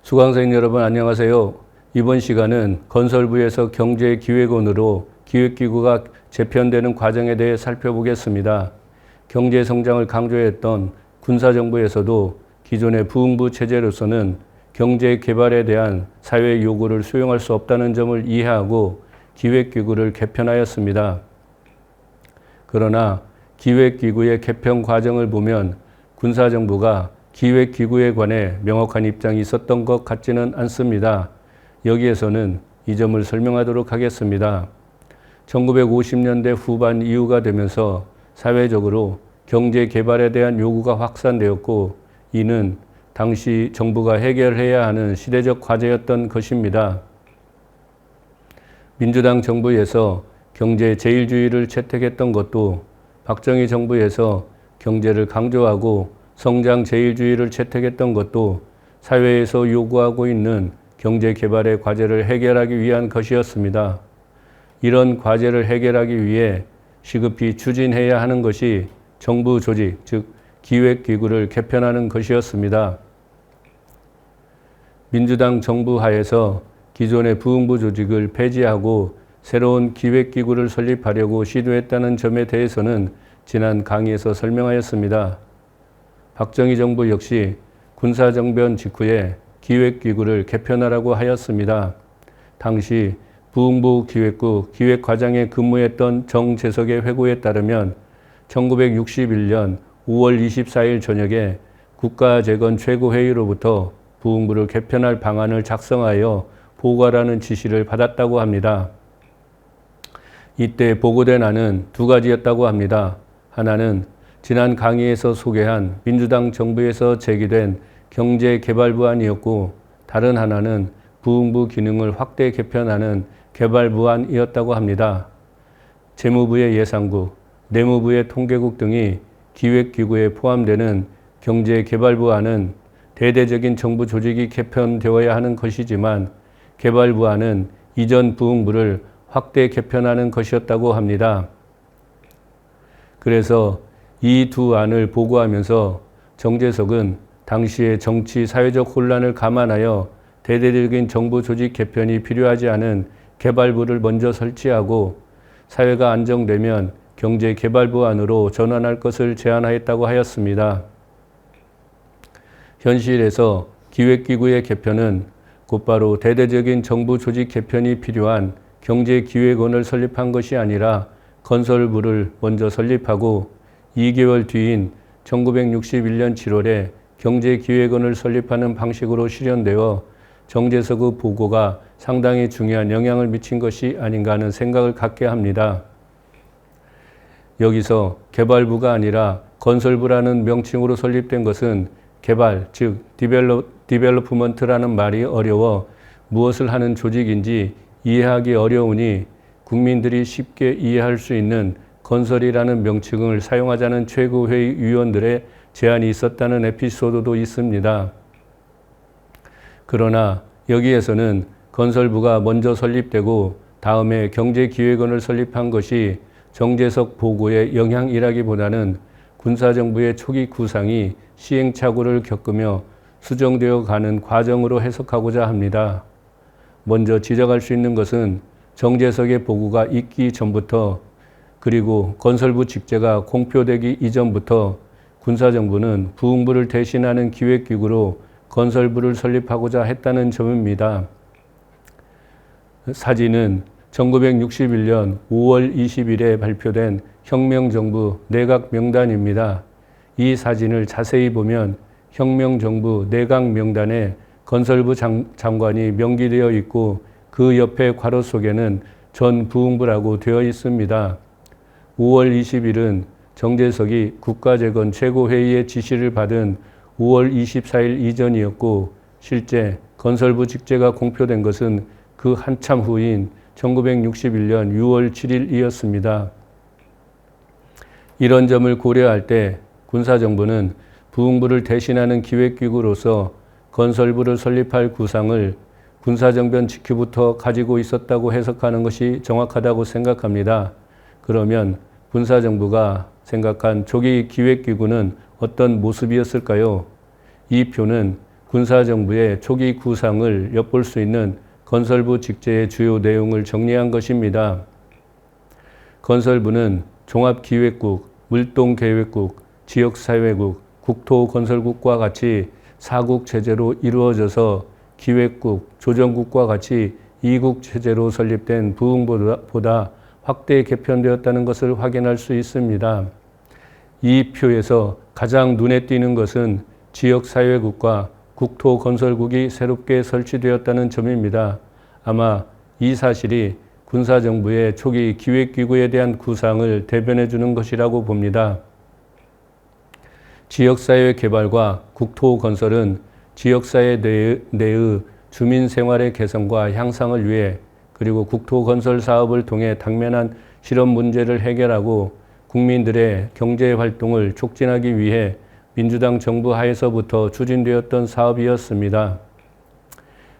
수강생 여러분 안녕하세요. 이번 시간은 건설부에서 경제기획원으로 기획기구가 재편되는 과정에 대해 살펴보겠습니다. 경제성장을 강조했던 군사정부에서도 기존의 부흥부 체제로서는 경제개발에 대한 사회의 요구를 수용할 수 없다는 점을 이해하고 기획기구를 개편하였습니다. 그러나 기획기구의 개편 과정을 보면 군사정부가 기획기구에 관해 명확한 입장이 있었던 것 같지는 않습니다. 여기에서는 이 점을 설명하도록 하겠습니다. 1950년대 후반 이후가 되면서 사회적으로 경제 개발에 대한 요구가 확산되었고, 이는 당시 정부가 해결해야 하는 시대적 과제였던 것입니다. 민주당 정부에서 경제 제일주의를 채택했던 것도, 박정희 정부에서 경제를 강조하고 성장 제일주의를 채택했던 것도 사회에서 요구하고 있는 경제 개발의 과제를 해결하기 위한 것이었습니다. 이런 과제를 해결하기 위해 시급히 추진해야 하는 것이 정부 조직, 즉 기획기구를 개편하는 것이었습니다. 민주당 정부 하에서 기존의 부흥부 조직을 폐지하고 새로운 기획기구를 설립하려고 시도했다는 점에 대해서는 지난 강의에서 설명하였습니다. 박정희 정부 역시 군사정변 직후에 기획기구를 개편하라고 하였습니다. 당시 부흥부 기획국 기획과장에 근무했던 정재석의 회고에 따르면 1961년 5월 24일 저녁에 국가재건 최고회의로부터 부흥부를 개편할 방안을 작성하여 보고하라는 지시를 받았다고 합니다. 이때 보고된 안은 두 가지였다고 합니다. 하나는 지난 강의에서 소개한 민주당 정부에서 제기된 경제개발부안이었고, 다른 하나는 부흥부 기능을 확대 개편하는 개발부안이었다고 합니다. 재무부의 예산국, 내무부의 통계국 등이 기획기구에 포함되는 경제개발부안은 대대적인 정부 조직이 개편되어야 하는 것이지만, 개발부안은 이전 부흥부를 확대 개편하는 것이었다고 합니다. 그래서 이 두 안을 보고하면서 정재석은 당시의 정치 사회적 혼란을 감안하여 대대적인 정부 조직 개편이 필요하지 않은 개발부를 먼저 설치하고 사회가 안정되면 경제개발부 안으로 전환할 것을 제안하였다고 하였습니다. 현실에서 기획기구의 개편은 곧바로 대대적인 정부 조직 개편이 필요한 경제기획원을 설립한 것이 아니라 건설부를 먼저 설립하고 2개월 뒤인 1961년 7월에 경제기획원을 설립하는 방식으로 실현되어 정재석의 보고가 상당히 중요한 영향을 미친 것이 아닌가 하는 생각을 갖게 합니다. 여기서 개발부가 아니라 건설부라는 명칭으로 설립된 것은 개발, 즉 디벨롭먼트라는 말이 어려워 무엇을 하는 조직인지 이해하기 어려우니 국민들이 쉽게 이해할 수 있는 건설이라는 명칭을 사용하자는 최고회의 위원들의 제안이 있었다는 에피소드도 있습니다. 그러나 여기에서는 건설부가 먼저 설립되고 다음에 경제기획원을 설립한 것이 정재석 보고의 영향이라기보다는 군사정부의 초기 구상이 시행착오를 겪으며 수정되어 가는 과정으로 해석하고자 합니다. 먼저 지적할 수 있는 것은 정재석의 보고가 있기 전부터, 그리고 건설부 직제가 공표되기 이전부터 군사정부는 부흥부를 대신하는 기획기구로 건설부를 설립하고자 했다는 점입니다. 사진은 1961년 5월 20일에 발표된 혁명정부 내각명단입니다. 이 사진을 자세히 보면 혁명정부 내각명단에 건설부 장관이 명기되어 있고 그 옆에 괄호 속에는 전 부흥부라고 되어 있습니다. 5월 20일은 정재석이 국가재건 최고회의의 지시를 받은 5월 24일 이전이었고, 실제 건설부 직제가 공표된 것은 그 한참 후인 1961년 6월 7일이었습니다. 이런 점을 고려할 때 군사정부는 부흥부를 대신하는 기획기구로서 건설부를 설립할 구상을 군사정변 직후부터 가지고 있었다고 해석하는 것이 정확하다고 생각합니다. 그러면 군사정부가 생각한 조기 기획기구는 어떤 모습이었을까요? 이 표는 군사정부의 초기 구상을 엿볼 수 있는 건설부 직제의 주요 내용을 정리한 것입니다. 건설부는 종합기획국, 물동계획국, 지역사회국, 국토건설국과 같이 4국 체제로 이루어져서 기획국, 조정국과 같이 2국 체제로 설립된 부흥보다 확대 개편되었다는 것을 확인할 수 있습니다. 이 표에서 가장 눈에 띄는 것은 지역사회국과 국토건설국이 새롭게 설치되었다는 점입니다. 아마 이 사실이 군사정부의 초기 기획기구에 대한 구상을 대변해 주는 것이라고 봅니다. 지역사회 개발과 국토건설은 지역사회 내의 주민생활의 개선과 향상을 위해 그리고 국토건설 사업을 통해 당면한 실업 문제를 해결하고 국민들의 경제활동을 촉진하기 위해 민주당 정부 하에서부터 추진되었던 사업이었습니다.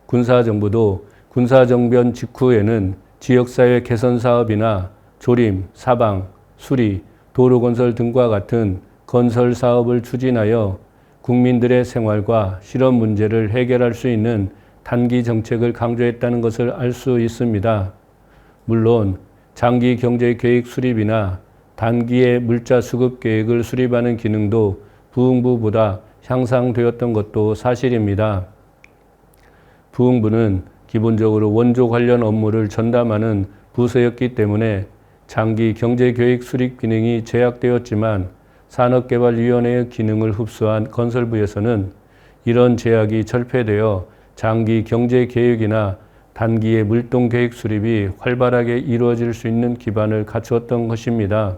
군사정부도 군사정변 직후에는 지역사회 개선 사업이나 조림, 사방, 수리, 도로건설 등과 같은 건설 사업을 추진하여 국민들의 생활과 실업 문제를 해결할 수 있는 단기 정책을 강조했다는 것을 알 수 있습니다. 물론 장기 경제계획 수립이나 단기의 물자 수급 계획을 수립하는 기능도 부흥부보다 향상되었던 것도 사실입니다. 부흥부는 기본적으로 원조 관련 업무를 전담하는 부서였기 때문에 장기 경제계획 수립 기능이 제약되었지만 산업개발위원회의 기능을 흡수한 건설부에서는 이런 제약이 철폐되어 장기 경제계획이나 단기의 물동계획 수립이 활발하게 이루어질 수 있는 기반을 갖추었던 것입니다.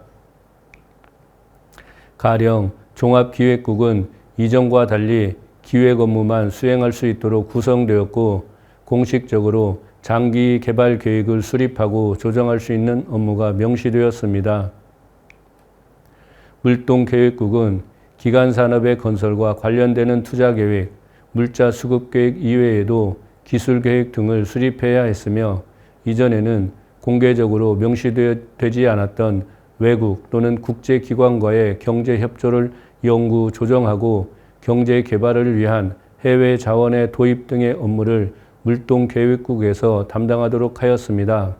가령 종합기획국은 이전과 달리 기획 업무만 수행할 수 있도록 구성되었고 공식적으로 장기 개발 계획을 수립하고 조정할 수 있는 업무가 명시되었습니다. 물동계획국은 기간산업의 건설과 관련되는 투자계획, 물자 수급계획 이외에도 기술계획 등을 수립해야 했으며 이전에는 공개적으로 명시되지 않았던 외국 또는 국제기관과의 경제협조를 연구, 조정하고 경제개발을 위한 해외 자원의 도입 등의 업무를 물동계획국에서 담당하도록 하였습니다.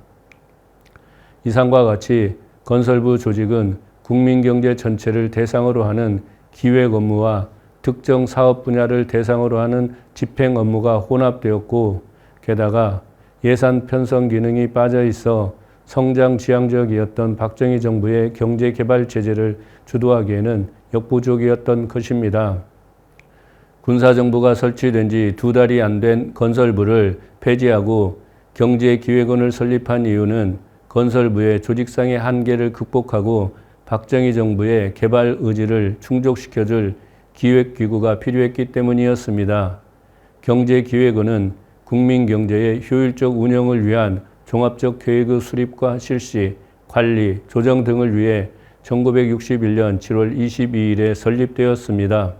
이상과 같이 건설부 조직은 국민경제 전체를 대상으로 하는 기획 업무와 특정 사업 분야를 대상으로 하는 집행 업무가 혼합되었고 게다가 예산 편성 기능이 빠져 있어 성장 지향적이었던 박정희 정부의 경제개발 제재를 주도하기에는 역부족이었던 것입니다. 군사정부가 설치된 지 2달이 안 된 건설부를 폐지하고 경제기획원을 설립한 이유는 건설부의 조직상의 한계를 극복하고 박정희 정부의 개발 의지를 충족시켜줄 기획기구가 필요했기 때문이었습니다. 경제기획원은 국민경제의 효율적 운영을 위한 종합적 계획의 수립과 실시, 관리, 조정 등을 위해 1961년 7월 22일에 설립되었습니다.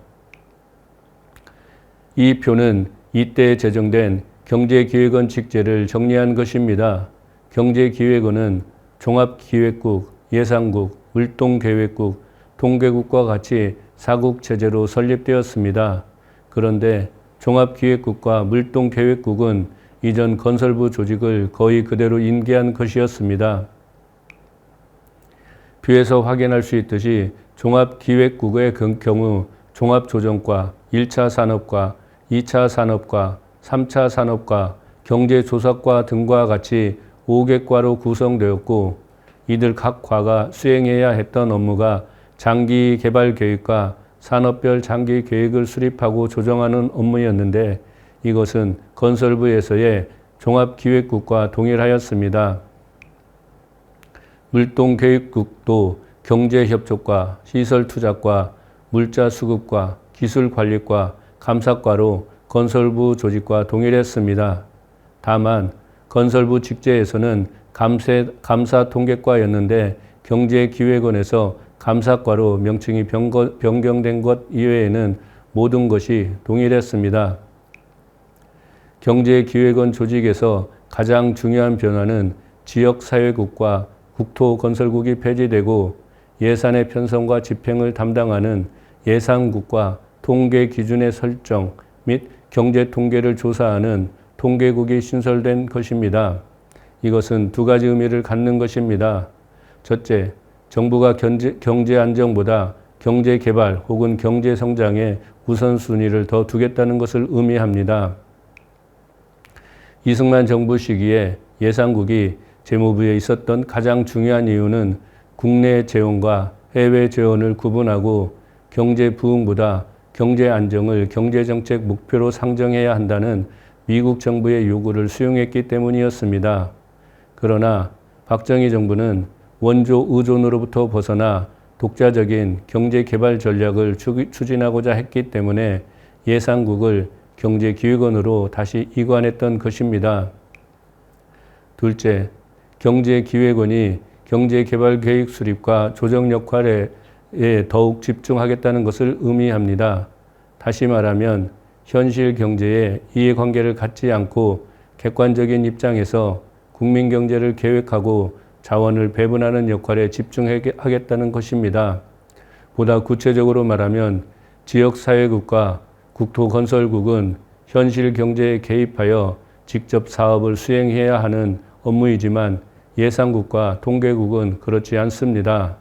이 표는 이때 제정된 경제기획원 직제를 정리한 것입니다. 경제기획원은 종합기획국, 예산국, 물동계획국, 통계국과 같이 4국 체제로 설립되었습니다. 그런데 종합기획국과 물동계획국은 이전 건설부 조직을 거의 그대로 인계한 것이었습니다. 표에서 확인할 수 있듯이 종합기획국의 경우 종합조정과 1차 산업과 2차 산업과 3차 산업과 경제조사과 등과 같이 5개과로 구성되었고 이들 각 과가 수행해야 했던 업무가 장기 개발 계획과 산업별 장기 계획을 수립하고 조정하는 업무였는데 이것은 건설부에서의 종합기획국과 동일하였습니다. 물동계획국도 경제협조과 시설투자과 물자수급과 기술관리과 감사과로 건설부 조직과 동일했습니다. 다만 건설부 직제에서는 감사통계과였는데 경제기획원에서 감사과로 명칭이 변경된 것 이외에는 모든 것이 동일했습니다. 경제기획원 조직에서 가장 중요한 변화는 지역사회국과 국토건설국이 폐지되고 예산의 편성과 집행을 담당하는 예산국과 통계기준의 설정 및 경제 통계를 조사하는 통계국이 신설된 것입니다. 이것은 두 가지 의미를 갖는 것입니다. 첫째, 정부가 경제 안정보다 경제 개발 혹은 경제 성장에 우선순위를 더 두겠다는 것을 의미합니다. 이승만 정부 시기에 예산국이 재무부에 있었던 가장 중요한 이유는 국내 재원과 해외 재원을 구분하고 경제 부흥보다 경제 안정을 경제정책 목표로 상정해야 한다는 미국 정부의 요구를 수용했기 때문이었습니다. 그러나 박정희 정부는 원조 의존으로부터 벗어나 독자적인 경제개발 전략을 추진하고자 했기 때문에 예산국을 경제기획원으로 다시 이관했던 것입니다. 둘째, 경제기획원이 경제개발계획 수립과 조정 역할에 더욱 집중하겠다는 것을 의미합니다. 다시 말하면 현실 경제에 이해관계를 갖지 않고 객관적인 입장에서 국민 경제를 계획하고 자원을 배분하는 역할에 집중하겠다는 것입니다. 보다 구체적으로 말하면 지역사회국과 국토건설국은 현실 경제에 개입하여 직접 사업을 수행해야 하는 업무이지만 예산국과 통계국은 그렇지 않습니다.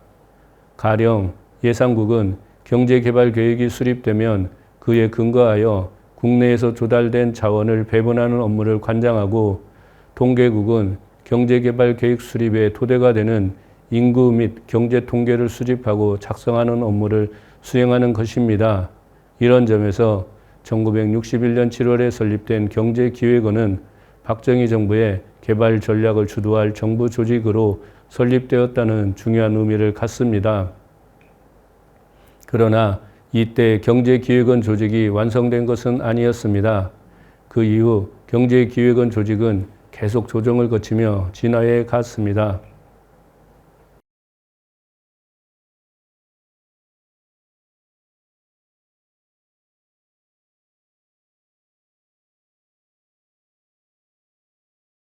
가령 예산국은 경제개발계획이 수립되면 그에 근거하여 국내에서 조달된 자원을 배분하는 업무를 관장하고 통계국은 경제개발계획 수립의 토대가 되는 인구 및 경제통계를 수집하고 작성하는 업무를 수행하는 것입니다. 이런 점에서 1961년 7월에 설립된 경제기획원은 박정희 정부의 개발 전략을 주도할 정부 조직으로 설립되었다는 중요한 의미를 갖습니다. 그러나 이때 경제기획원 조직이 완성된 것은 아니었습니다. 그 이후 경제기획원 조직은 계속 조정을 거치며 진화해 갔습니다.